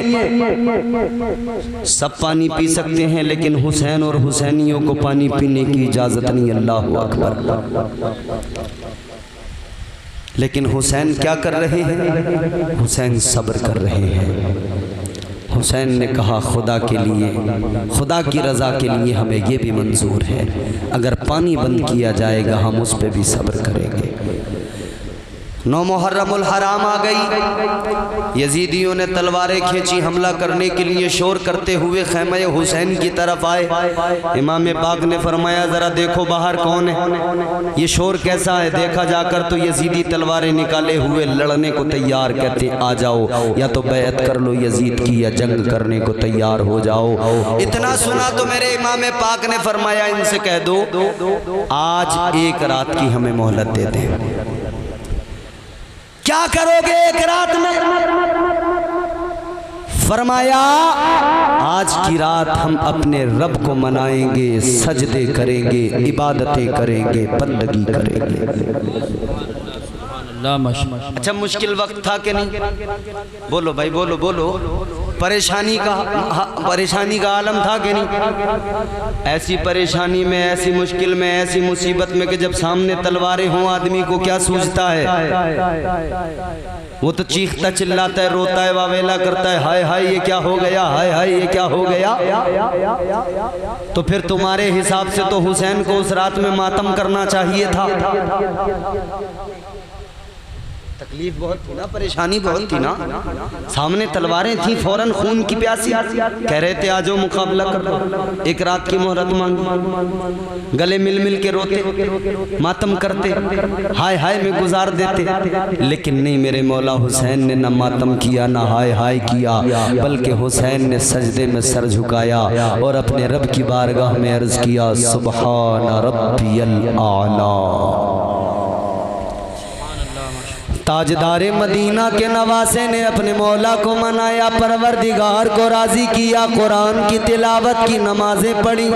सब पानी पी सकते हैं, लेकिन हुसैन और हुसैनियों को पानी पीने की इजाजत नहीं। अल्लाह अकबर। लेकिन हुसैन क्या कर रहे हैं, हुसैन सब्र कर रहे हैं। हुसैन ने कहा खुदा के लिए, खुदा की रज़ा के लिए हमें ये भी मंजूर है, अगर पानी बंद किया जाएगा हम उस पर भी सब्र करेंगे। 9 मुहर्रमुल हराम आ गई, यजीदियों ने तलवारें खींची, हमला करने के लिए शोर करते हुए खैमे हुसैन की तरफ आए। इमाम पाक ने फरमाया ज़रा देखो बाहर कौन है, ये शोर कैसा है। देखा जाकर तो यजीदी तलवारें निकाले हुए लड़ने को तैयार, कहते आ जाओ, या तो बैत कर लो यजीद की, या जंग करने को तैयार हो जाओ। इतना सुना तो मेरे इमाम पाक ने फरमाया इनसे कह दो आज एक रात की हमें मोहलत दे दें। क्या करोगे एक रात में? फरमाया आज की रात हम अपने रब को मनाएंगे, सजदे करेंगे, इबादतें करेंगे, बंदगी करेंगे। अच्छा मुश्किल वक्त था कि नहीं? बोलो भाई, बोलो बोलो। परेशानी का आलम था कि नहीं? ऐसी परेशानी में, ऐसी मुश्किल में, ऐसी मुसीबत में कि जब सामने तलवारें हों आदमी को क्या सूझता है? वो तो चीखता चिल्लाता है, रोता है, वावेला करता है, हाय हाय ये क्या हो गया, हाय हाय ये क्या हो गया। तो फिर तुम्हारे हिसाब से तो हुसैन को उस रात में मातम करना चाहिए था। तकलीफ बहुत थी ना, परेशानी बहुत थी ना, सामने तलवारें थी, फौरन खून की प्यासी, कह रहे थे आ जाओ मुकाबला कर लो। एक रात की मोहलत मांगी, गले मिल मिल के रोते, मातम करते, हाय हाय में गुजार देते। लेकिन नहीं, मेरे मौला हुसैन ने न मातम किया न हाय हाय किया, बल्कि हुसैन ने सजदे में सर झुकाया और अपने रब की बारगाह में अर्ज किया सुबहान रब्बियल आला। ताजदारे मदीना के नवासे ने अपने मौला को मनाया, परवरदिगार को राजी किया, कुरान की तिलावत की, नमाजें पढ़ी,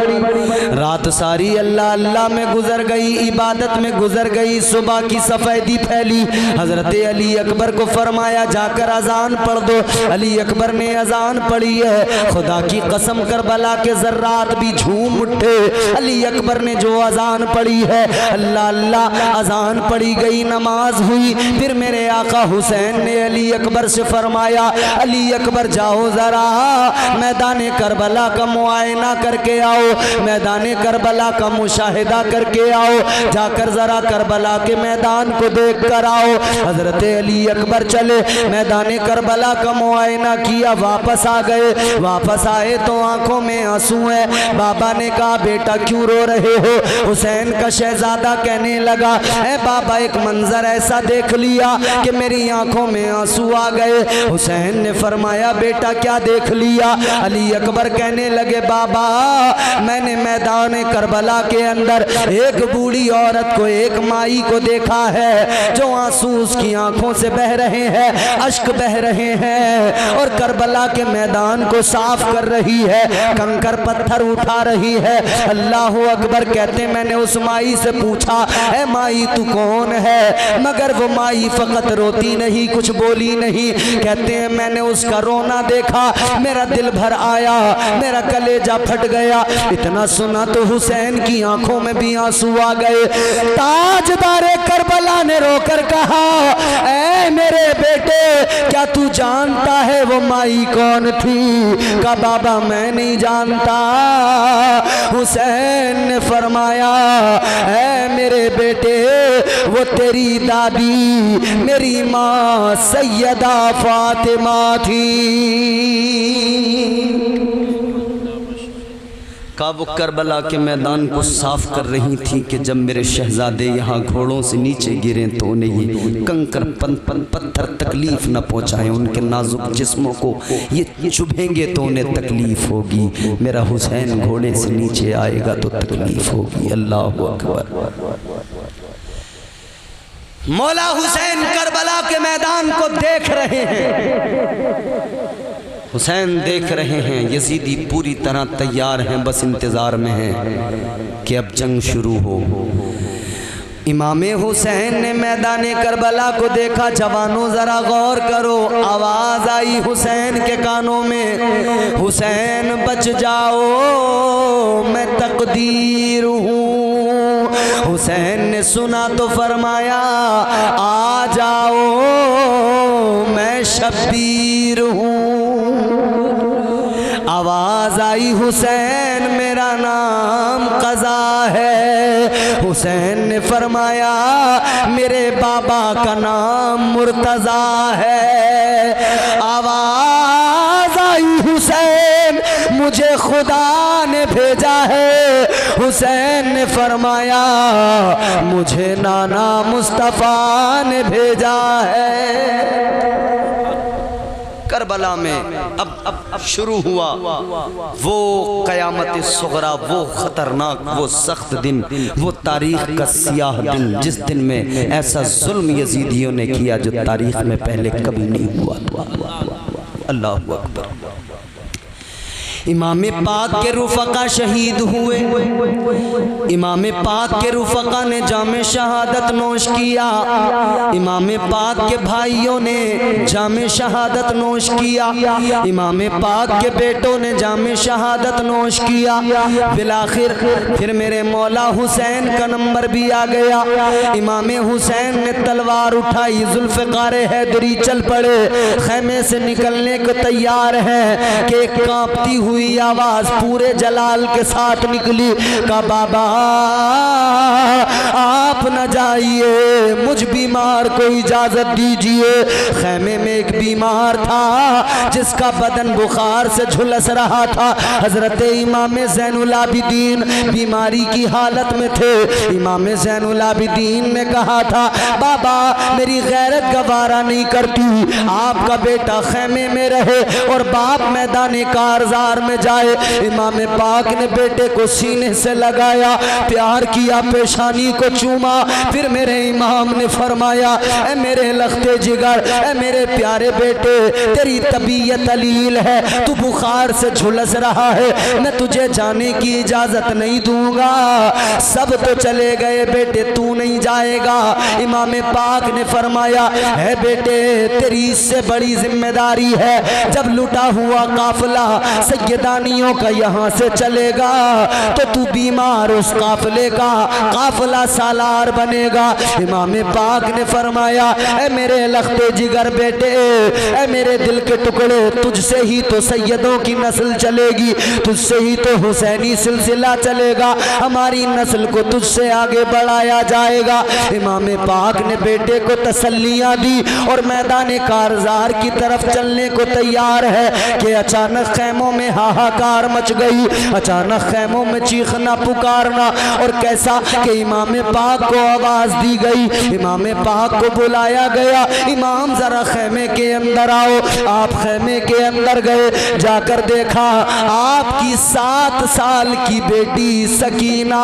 रात सारी अल्लाह अल्लाह में गुजर गई, इबादत में गुजर गई। सुबह की सफेदी फैली, हजरत अली अकबर को फरमाया जाकर अजान पढ़ दो। अली अकबर ने अजान पढ़ी है, खुदा की कसम करबला के जर्रात भी झूम उठे। अली अकबर ने जो अजान पढ़ी है, अल्लाह अल्लाह अजान पढ़ी गई, नमाज हुई। फिर मेरे आका हुसैन ने अली अकबर से फरमाया, अली अकबर जाओ जरा मैदान करबला का मुआयना करके आओ, मैदान करबला का मुशाहिदा करके आओ, जाकर जरा करबला के मैदान को देख कर आओ। हजरत अली अकबर चले, मैदान करबला का मुआयना किया, वापस आ गए। वापस आए तो आंखों में आंसू है। बाबा ने कहा बेटा क्यों रो रहे हो? हुसैन का शहजादा कहने लगा, ऐ बाबा एक मंजर ऐसा देख लिया कि मेरी आंखों में आंसू आ गए। हुसैन ने फरमाया बेटा क्या देख लिया? अली अकबर कहने लगे बाबा मैंने मैदान करबला के अंदर एक बूढ़ी औरत को, एक माई को देखा है जो आंसू उसकी आंखों से बह रहे हैं, अश्क बह रहे हैं, और करबला के मैदान को साफ कर रही है, कंकर पत्थर उठा रही है। अल्लाह अकबर कहते मैंने उस माई से पूछा, ऐ माई तू कौन है? मगर वो माई फकत रोती नहीं, कुछ बोली नहीं। कहते हैं मैंने उसका रोना देखा, मेरा दिल भर आया, मेरा कलेजा फट गया। इतना सुना तो हुसैन की आंखों में भी आंसू आ गए। ताजदारे करबला ने रोकर कहा, ऐ मेरे बेटे क्या तू जानता है वो माई कौन थी? का बाबा मैं नहीं जानता। हुसैन ने फरमाया, ऐ मेरे बेटे वो तेरी दादी मेरी माँ सैयदा फातिमा थी। का वो करबला के मैदान को साफ कर रही थी कि जब मेरे शहजादे यहाँ घोड़ों से नीचे गिरे तो उन्हें ये कंकर पत्थर तकलीफ न पहुँचाए, उनके नाजुक जिस्मों को ये चुभेंगे तो उन्हें तकलीफ होगी। मेरा हुसैन घोड़े से नीचे आएगा तो तकलीफ होगी। अल्लाह अकबर। मौला हुसैन करबला के मैदान को देख रहे हैं, हुसैन देख रहे हैं, यजीदी पूरी तरह तैयार हैं, बस इंतज़ार में हैं कि अब जंग शुरू हो। इमाम हुसैन ने मैदान करबला को देखा। जवानों ज़रा गौर करो, आवाज़ आई हुसैन के कानों में, हुसैन बच जाओ मैं तकदीर हूँ। हुसैन ने सुना तो फरमाया आ जाओ मैं शब्बीर हूँ। आवाज आई हुसैन मेरा नाम कज़ा है। हुसैन ने फरमाया मेरे बाबा का नाम मुर्तज़ा है। आवाज आई हुसैन मुझे खुदा ने भेजा है। हुसैन ने फरमाया मुझे नाना मुस्तफ़ा ने भेजा है। करबला में अब शुरू हुआ वो क़यामत सुग़रा, वो ख़तरनाक, वो सख्त दिन, वो तारीख़ का सियाह दिन, जिस दिन में ऐसा जुल्म यजीदियों ने किया जो तारीख़ में पहले कभी नहीं हुआ। अल्लाह अकबर। इमाम पाक के रुफ़क़ा शहीद हुए। इमाम पाक के रुफ़क़ा ने जामे शहादत नोश किया। इमाम पाक के भाइयों ने जामे शहादत नोश किया। इमाम पाक के बेटों ने जामे शहादत नोश किया। बिलाखिर फिर मेरे मौला हुसैन का नंबर भी आ गया। इमाम हुसैन ने तलवार उठाई, जुल्फ़िकार हैदरी चल पड़े, खैमे से निकलने को तैयार हैं कि कांपती हुई आवाज पूरे जलाल के साथ निकली का बाबा आप न जाइए, मुझ बीमार को इजाजत दीजिए। खैमे में एक बीमार था, जिसका बदन बुखार से झुलस रहा था। हजरत इमाम ज़ैनुल आबिदीन बीमारी की हालत में थे। इमाम ज़ैनुल आबिदीन ने कहा था, बाबा मेरी गैरत गवारा नहीं करती, आपका बेटा खेमे में रहे और बाप मैदान कारज़ार में जाए। इमाम पाक ने बेटे को सीने से लगाया, प्यार किया, पेशानी को चूमा। फिर मेरे इमाम ने फरमाया, ए मेरे लख्ते जिगर, ए मेरे प्यारे बेटे, तेरी तबीयत अलील है, तू बुखार से झुलस रहा है, मैं तुझे जाने की इजाजत नहीं दूंगा। सब तो चले गए बेटे, तू नहीं जाएगा। इमाम पाक ने फरमाया, है बेटे तेरी इससे बड़ी जिम्मेदारी है, जब लुटा हुआ काफिला सैयदानियों का यहाँ से चलेगा तो तू बीमार उस काफिले का काफिला सालार बनेगा। इमाम पाक ने फरमाया, ए मेरे लख्ते जिगर बेटे, ए मेरे दिल के टुकड़े, तुझसे ही तो सैयदों की नस्ल चलेगी, तुझसे ही तो हुसैनी सिलसिला चलेगा, हमारी नस्ल को तुझसे आगे बढ़ाया जाएगा। इमाम पाक ने बेटे को तसल्लियां दी और मैदान कारज़ार की तरफ चलने को तैयार है कि अचानक खैमों में हाहाकार मच गई। अचानक खैमों में चीखना पुकारना, और कैसा कि इमाम पाक को आवाज दी गई, इमाम पाक को बुलाया गया, इमाम जरा खैमे के अंदर आओ। आप खैमे के अंदर गए, जाकर देखा आपकी 7 साल की बेटी सकीना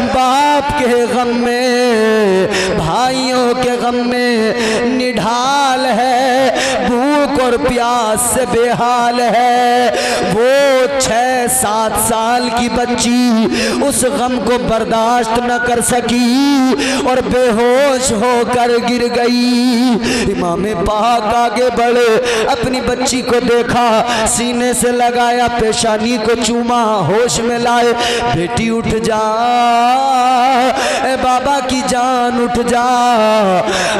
बाप के गम में, भाइयों के गम में निढाल है, भूख और प्यास से बेहाल है। वो 6-7 साल की बच्ची उस गम को बर्दाश्त न कर सकी और बेहोश होकर गिर गई। इमाम पाक आगे बढ़े, अपनी बच्ची को देखा, सीने से लगाया, पेशानी को चूमा, होश में लाए, बेटी उठ जा, ए बाबा की जान उठ जा,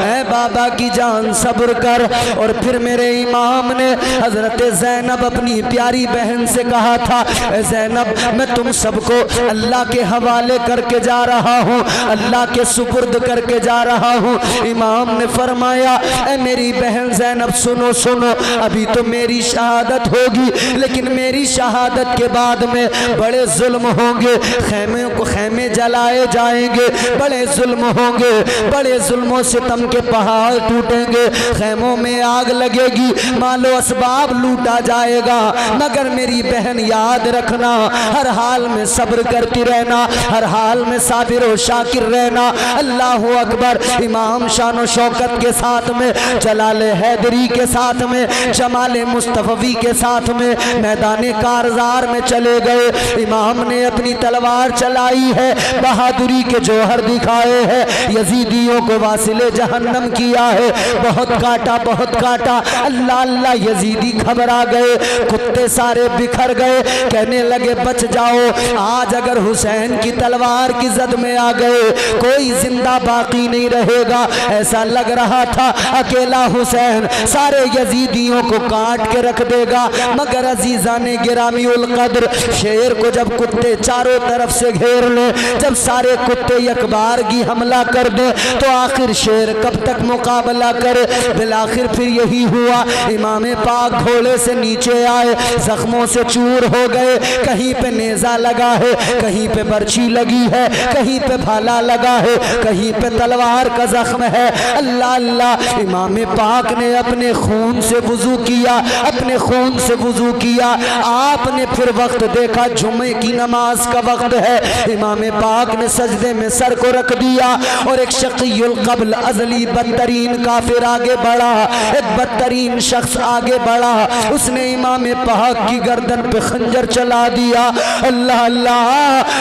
ए बाबा की जान सब्र कर। और फिर मेरे इमाम ने हजरत ज़ैनब अपनी प्यारी बहन से कहा था, ए ज़ैनब मैं तुम सबको अल्लाह के हवाले करके जा रहा हूँ, अल्लाह के सुपुर्द करके जा रहा हूँ। इमाम ने फरमाया, ए मेरी बहन ज़ैनब सुनो सुनो, अभी तो मेरी शहादत होगी, लेकिन मेरी शहादत के बाद में बड़े जुल्म होंगे, खैमे जलाए जाएंगे, बड़े जुल्म होंगे, बड़े जुल्मों से सितम के पहाड़ टूटेंगे, खैमों में आग लगेगी, मालो असबाब लूटा जाएगा, मगर मेरी बहन याद रखना, हर हाल में सब्र करती रहना, हर हाल में साबिर और शाकिर रहना। अल्लाह अकबर। इमाम शान शौकत के साथ में, जलाल हैदरी के साथ में, जमाल मुस्तफवी के साथ में मैदान कारज़ार में चले गए। इमाम ने अपनी तलवार चलाई है, बहादुरी के जौहर दिखाए हैं, यजीदियों को वासिले जहन्नम किया है, बहुत काटा बहुत काटा। अल्लाह अल्लाह यजीदी घबरा गए, कुत्ते सारे बिखर गए, कहने लगे बच जाओ, आज अगर हुसैन की तलवार की जद में आ गए कोई जिंदा बाकी नहीं रहेगा। ऐसा लग रहा था अकेला हुसैन सारे यजीदियों को काट के रख देगा, मगर अजीजा ने गिरामी उल कद्र शेर को जब कुत्ते चारों तरफ से घेर ले, जब सारे कुत्ते यकबारगी हमला कर दे, तो आखिर शेर कब तक मुकाबला करे। बिलाखिर फिर यही हुआ, इमाम पाक घोड़े से नीचे आए, जख्मों से चूर हो गए, कहीं पे नेजा लगा है, कहीं पे बर्छी लगी है, कहीं पे भाला लगा है, कहीं पे तलवार का जख्म है। अल्लाह अल्लाह। इमाम पाक ने अपने खून से वुजू किया, अपने खून से वुजू किया। आपने फिर वक्त देखा जुम्मे की नमाज का वक्त है, इमाम पाक ने सजदे में सर को रख दिया और एक शकीयुल क़ब्ल अज़ली बदतरीन काफिर आगे बढ़ा, एक बदतरीन शख्स आगे बढ़ा, उसने इमाम पाक की गर्दन पे खंजर चला दिया। अल्लाह अल्लाह।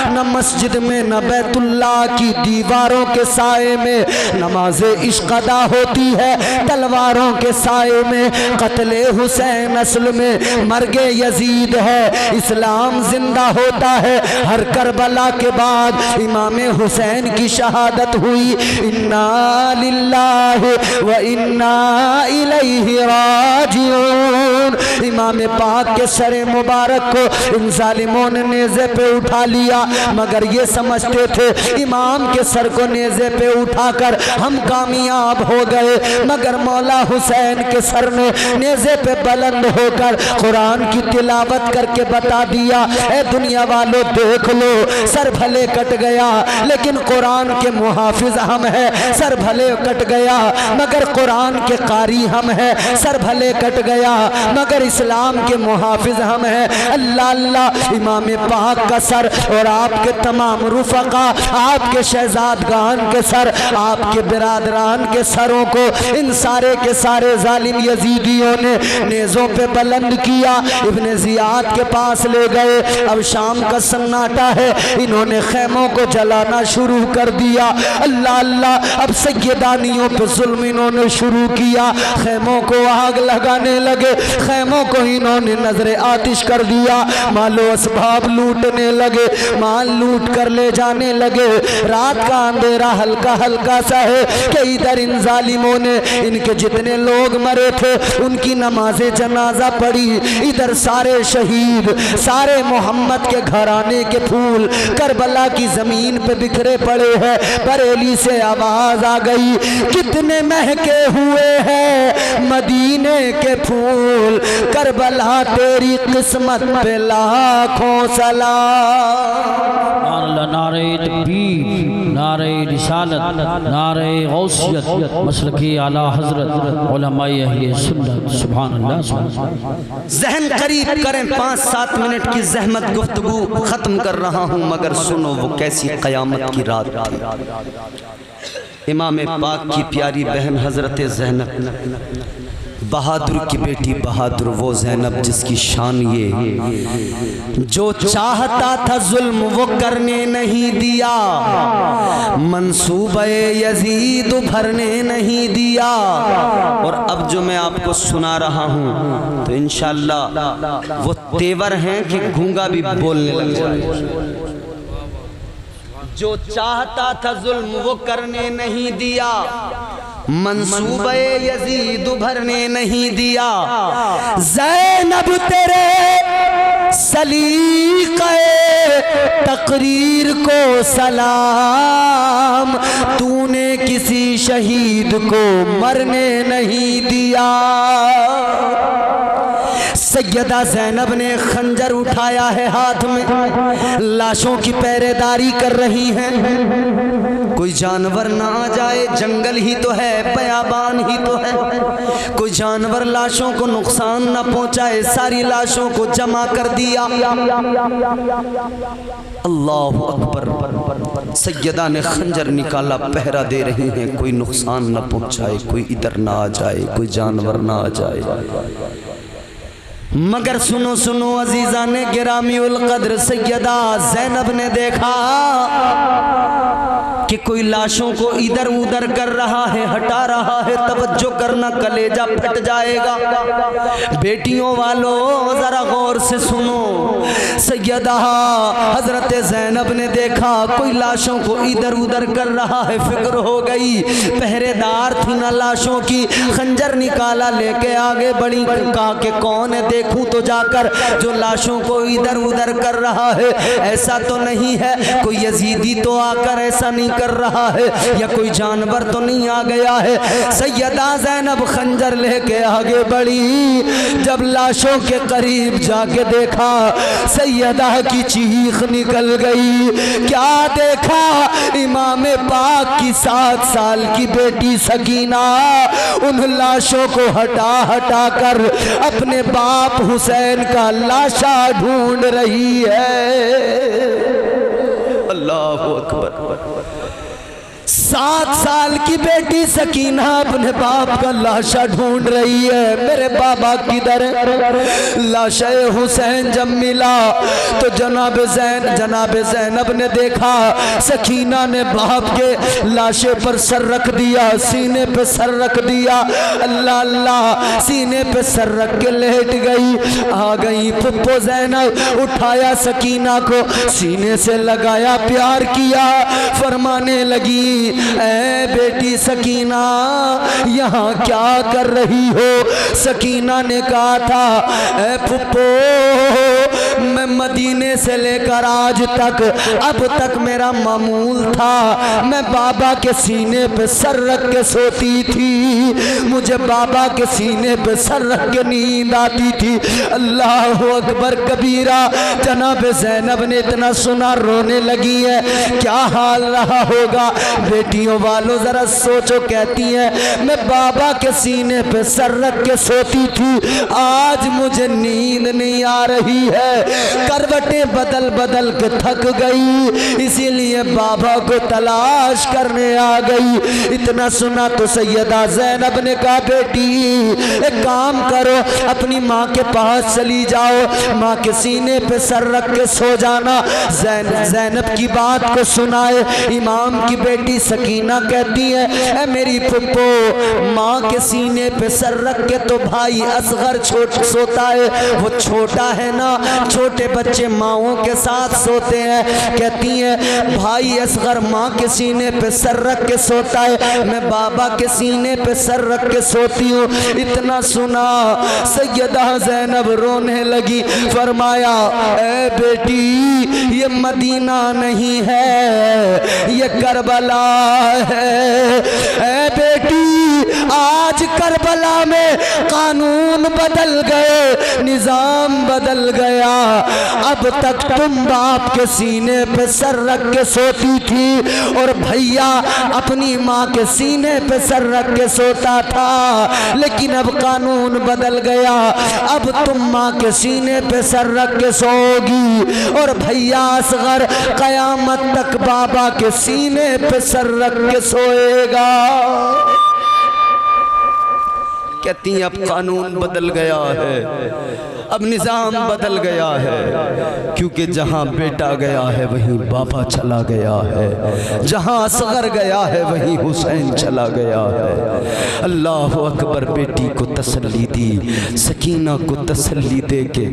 न मस्जिद में न बैतुल्लाह की दीवारों के साए में नमाज इश्क अदा होती है, तलवारों के साए में कत्ले हुसैन असल में मर्गे यजीद है। इस्लाम जिंदा होता है हर करबला के बाद इमाम हुसैन की शहादत हुई। इन्ना लिल्लाहि व इन्ना इलैहि राजिऊन। इमाम पाक के सरे मुबारक को इन जालिमों ने नेज़े पे उठा लिया, मगर ये समझते थे इमाम के सर को नेज़े पे उठाकर हम कामयाब हो गए, मगर मौला हुसैन के सर ने नेज़े पे बुलंद होकर कुरान की तिलावत करके बता दिया, ए दुनिया वालों देख लो, सर भले कट गया लेकिन कुरान के मुहाफिज हम हैं। सर भले कट गया मगर कुरान के कारी हम हैं। सर भले कट गया मगर इस्लाम के मुहाफिज हम हैं। अल्लाह अल्लाह, इमाम पाक का सर और आपके तमाम रुफका, आपके शहजादगान के सर, आपके बिरादरान के सरों को इन सारे के सारे जालिम यजीदियों ने नेज़ों पे बुलंद किया, इब्ने ज़ियाद के पास ले गए। अब शाम का सन्नाटा है, इन्होंने खैमों को जलाना शुरू कर दिया। अल्लाह अल्लाह, अब सैयदानियों पे जुल्म इन्होंने शुरू किया, खैमों को आग लगाने लगे, खैमों को इन्होंने नजरे आतिश कर दिया, मालो असबाब लूटने लगे, माल लूट कर ले जाने लगे। रात का अंधेरा हल्का हल्का सा है कि इधर इन जालिमों ने इनके जितने लोग मरे थे उनकी नमाज़े जनाजा पढ़ी, इधर सारे शहीद, सारे मोहम्मद के घराने के फूल करबला की जमीन पे बिखरे पड़े हैं। बरेली से आवाज आ गई, कितने महके हुए हैं मदीने के फूल, करबला तेरी किस्मत पे लाखों सलाम। नारे तकबीर, नारे रिसालत, नारे गौसियत, मसलकी आला हजरत, उलमाए अहले सुन्नत। सुभान अल्लाह, सुभान अल्लाह। जहन करीब करें, 5-7 मिनट की जहमत गुफ्तगू खत्म कर रहा हूँ, मगर सुनो वो कैसी कयामत की रात थी। इमाम पाक की प्यारी बहन हजरत ज़ैनब, बहादुर की बेटी बहादुर, वो ज़ैनब जिसकी शान ये, जो चाहता था जुल्म वो करने नहीं दिया, मंसूबे यजीद भरने नहीं दिया। और अब जो मैं आपको सुना रहा हूँ तो इंशाअल्लाह वो तेवर हैं कि गूंगा भी बोलने लग जाए। जो चाहता था जुल्म वो करने नहीं दिया, मंसूबे यजीद भरने नहीं दिया। ज़ैनब तेरे सलीक़े तकरीर को सलाम, तूने किसी शहीद को मरने नहीं दिया। सैयदा ज़ैनब ने खंजर उठाया है हाथ में, लाशों की पहरेदारी कर रही हैं। कोई जानवर ना आ जाए, जंगल ही तो है, बयाबान ही तो है, कोई जानवर लाशों को नुकसान ना पहुंचाए, सारी लाशों को जमा कर दिया। अल्लाहु अकबर। सैयदा ने खंजर निकाला, पहरा दे रही हैं, कोई नुकसान ना पहुंचाए, कोई इधर ना आ जाए, कोई जानवर ना आ जाए। मगर सुनो सुनो अजीजा ने गिरामी उल कद्र सैयदा ज़ैनब ने देखा कि कोई लाशों को इधर उधर कर रहा है, हटा रहा है। तवज्जो करना, कलेजा फट जाएगा। बेटियों वालों जरा गौर से सुनो। सैयदा हजरत ज़ैनब ने देखा कोई लाशों को इधर उधर कर रहा है, फिक्र हो गई। पहरेदार थी ना लाशों की, खंजर निकाला, लेके आगे बढ़ी, कहा कि कौन है, देखूं तो जाकर जो लाशों को इधर उधर कर रहा है। ऐसा तो नहीं है कोई यजीदी तो आकर ऐसा नहीं कर रहा है, या कोई जानवर तो नहीं आ गया है। सैयदा ज़ैनब खंजर लेके आगे बढ़ी, जब लाशों के करीब जाके देखा, सैयदा की चीख निकल गई। क्या देखा? इमाम पाक की 7 साल की बेटी सकीना उन लाशों को हटा हटा कर अपने बाप हुसैन का लाशा ढूंढ रही है। अल्लाह अकबर। 7 साल की बेटी सकीना अपने बाप का लाशा ढूंढ रही है। मेरे बाबा किधर है? लाशा हुसैन जब मिला तो जनाब ज़ैनब ने देखा सकीना ने बाप के लाशे पर सर रख दिया, सीने पे सर रख दिया। अल्लाह अल्लाह, सीने पे सर रख के लेट गई। आ गई पुप्पो ज़ैनब, उठाया सकीना को, सीने से लगाया, प्यार किया, फरमाने लगी ऐ बेटी सकीना यहाँ क्या कर रही हो? सकीना ने कहा था, ऐ फुप्पो, मैं मदीने से लेकर आज तक अब तक मेरा मामूल था, मैं बाबा के सीने पे सर रख के सोती थी, मुझे बाबा के सीने पे सर रख के नींद आती थी। अल्लाह अकबर कबीरा। जनाब ज़ैनब ने इतना सुना, रोने लगी है। क्या हाल रहा होगा बेटियों वालों, जरा सोचो। कहती है, मैं बाबा के सीने पे सर रख के सोती थी, आज मुझे नींद नहीं आ रही है, करवटें बदल बदल के थक गई, इसीलिए बाबा को तलाश करने आ गई। इतना सुना तो सैयदा ज़ैनब ने कहा, बेटी एक काम करो, अपनी माँ के पास चली जाओ, माँ के सीने पे सर रख के सो जाना। ज़ैनब की बात को सुनाए इमाम की बेटी सकीना कहती है, ऐ मेरी फुप्पो, माँ के सीने पे सर रख के तो भाई असगर सोता है, वो छोटा है ना, छोटे बच्चे माँओं के साथ सोते हैं। कहती है, भाई असगर माँ के सीने पे सर रख के सोता है, मैं बाबा के सीने पे सर रख के सोती हूँ। इतना सुना सैयदा ज़ैनब रोने लगी। फरमाया, ऐ बेटी ये मदीना नहीं है, ये करबला है। ऐ बेटी आज करबला में कानून बदल गए, निजाम बदल गया। अब तक तुम बाप के सीने पे सर रख के सोती थी और भैया अपनी माँ के सीने पे सर रख के सोता था, लेकिन अब कानून बदल गया, अब तुम माँ के सीने पे सर रख के सोओगी और भैया असगर कयामत तक बाबा के सीने पे सर रख के सोएगा। कहती हैं, अब कानून बदल गया है, अब निज़ाम बदल गया है, क्योंकि जहाँ बेटा गया है वहीं बाबा चला गया है, जहाँ असगर गया है वहीं हुसैन चला गया है। अल्लाह अकबर। बेटी को तसल्ली दी, सकीना को तसल्ली दे के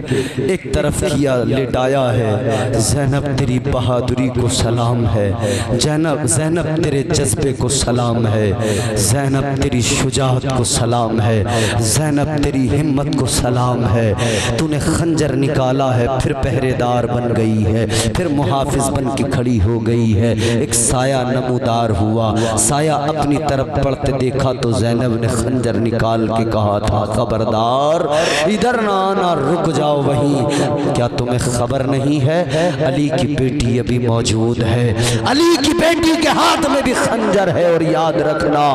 एक तरफ किया, लेटाया है। ज़ैनब तेरी बहादुरी को सलाम है, ज़ैनब तेरे जज्बे को सलाम है, ज़ैनब तेरी शुजाअत को सलाम है, ज़ैनब तेरी हिम्मत को सलाम है। तूने खंजर निकाला है, फिर पहरेदार बन गई है, फिर मुहाफिज बन के खड़ी हो गई है। एक साया नमूदार हुआ, साया अपनी तरफ पड़ते देखा तो ज़ैनब ने खंजर निकाल के कहा था, खबरदार इधर ना आना, रुक जाओ वहीं। क्या तुम्हें खबर नहीं है अली की बेटी अभी मौजूद है, अली की बेटी के हाथ में भी खंजर है, और याद रखना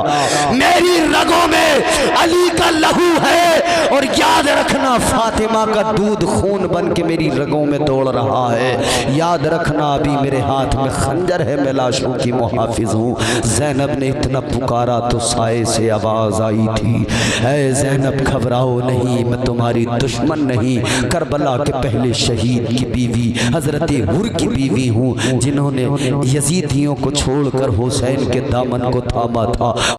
मेरी रगों में अली का लहू है, और याद रखना फातिमा का दूध खून बन के मेरी रगों में दौड़ रहा है। याद रखना अभी मेरे हाथ में खंजर है, मैं लाशों की मुहाफिज हूँ। ज़ैनब ने इतना पुकारा तो साए से आवाज़ आई थी, ऐ ज़ैनब घबराओ नहीं, मैं तुम्हारी दुश्मन नहीं, करबला के पहले शहीद की बीवी हज़रत हुर की बीवी हूँ, जिन्होंने यजीदियों को छोड़कर हुसैन के दामन को थामा था।